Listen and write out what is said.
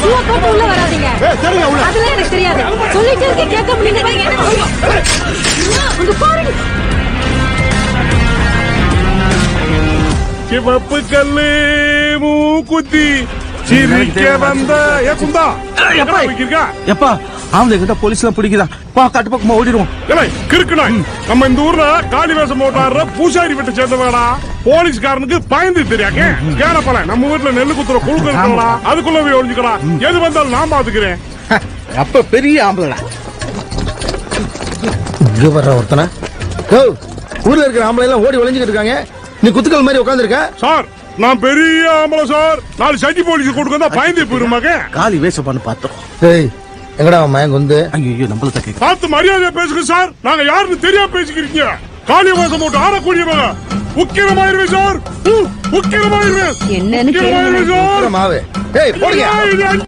Shoe போட்டு உள்ள வராதீங்க. அதெல்லாம் எனக்கு தெரியாது. சொல்லிட்டு இருக்க கேட்க முடியல. அங்க பாருங்க. சிவப்பு கல்லு மூக்குத்தி சிரிக்க வந்த குந்தா எப்பா ஆம்பளை கிட்ட போலீஸ்ல பிடிக்குதா பா காட்டு பக்கமா ஓடிடுவோம். கிறுக்குனா நம்ம இந்த ஊர்ல காளி வேஷம் போட்டாடுற பூசாரி வீட்டை சேர்ந்தவடா. போலீஸ்காரனுக்கு பயந்து தெரியாக்க கேனப்பல நம்ம வீட்டுல நெல்லு குத்துற குழுக்க இருக்கா அதுக்குள்ள போய் ஒழிஞ்சுக்கலாம். எது வந்தாலும் நான் பாத்துக்கிறேன். அப்ப பெரிய ஆம்பளை இங்க வர்ற ஒருத்தனா ஊர்ல இருக்கிற ஆம்பளை எல்லாம் ஓடி ஒளிஞ்சுக்கிட்டு இருக்காங்க. நீ குத்துக்கள் மாதிரி உட்கார்ந்து இருக்க. சார் நான் பெரிய ஆம்பளை சார். நாலு சட்டி போலீஸ் கொடுக்க பயந்து போயிருமாக்க. காலி வேஷம் பண்ணு பார்த்தோம். எங்கடா மயங்க வந்து ஐயோ நம்மள தக்க பார்த்து மரியாதை பேசுங்க சார். நாங்க யாருன்னு தெரியாம பேசிக்கிறீங்க. காளி வேஷம் போட்டு ஆடக்கூடியவங்க உக்கிரமாயிருவேன் சார். உக்கிரமாயிருவேன். என்னன்னு மாவு போடுங்க.